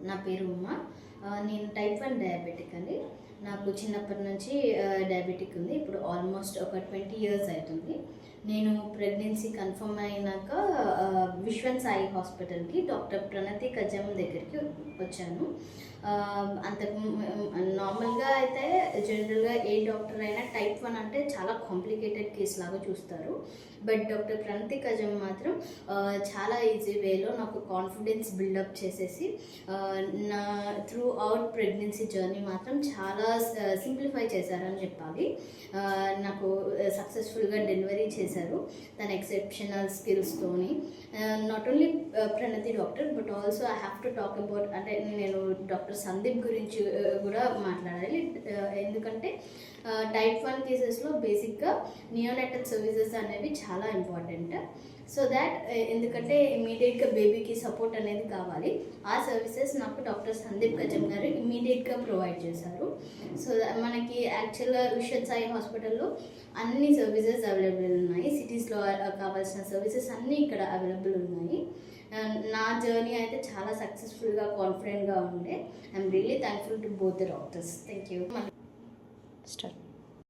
నా పేరు ఉమా. నేను టైప్ 1 డయాబెటిక్ అండి. నాకు చిన్నప్పటి నుంచి డయాబెటిక్ ఉంది. ఇప్పుడు ఆల్మోస్ట్ ఒక 20 ఇయర్స్ అవుతుంది. నేను ప్రెగ్నెన్సీ కన్ఫర్మ్ అయినాక విశ్వన్ సాయి హాస్పిటల్కి డాక్టర్ ప్రణతి కజం దగ్గరికి వచ్చాను. అంతకు నార్మల్గా అయితే జనరల్గా ఏ డాక్టర్ అయినా టైప్ 1 అంటే చాలా కాంప్లికేటెడ్ కేసు లాగా చూస్తారు. బట్ డాక్టర్ ప్రణతి కజం మాత్రం చాలా ఈజీ వేలో నాకు కాన్ఫిడెన్స్ బిల్డప్ చేసేసి నా త్రూ అవుట్ ప్రెగ్నెన్సీ జర్నీ మాత్రం చాలా సింప్లిఫై చేశారని చెప్పాలి. నాకు సక్సెస్ఫుల్గా డెలివరీ చేశారు తన ఎక్సెప్షనల్ స్కిల్స్తోని. Not only Pranathi doctor but also I have to talk about, అంటే నేను డాక్టర్ సందీప్ గురించి కూడా మాట్లాడాలి. ఎందుకంటే టైప్ 1 కేసెస్లో బేసిక్గా నియోనాటల్ సర్వీసెస్ అనేవి చాలా ఇంపార్టెంట్. సో దాట్ ఎందుకంటే ఇమీడియట్గా బేబీకి సపోర్ట్ అనేది కావాలి. ఆ సర్వీసెస్ నాకు డాక్టర్ సందీప్ గజం గారు ఇమీడియట్గా ప్రొవైడ్ చేశారు. సో మనకి యాక్చువల్గా విశ్వన్ సాయి హాస్పిటల్లో అన్ని సర్వీసెస్ అవైలబుల్ ఉన్నాయి. సిటీస్లో కావాల్సిన సర్వీసెస్ అన్నీ ఇక్కడ అవైలబుల్ ఉన్నాయి. నా జర్నీ అయితే చాలా సక్సెస్ఫుల్గా కాన్ఫిడెంట్గా ఉండే. I'm really thankful to both the doctors. Thank you. Start.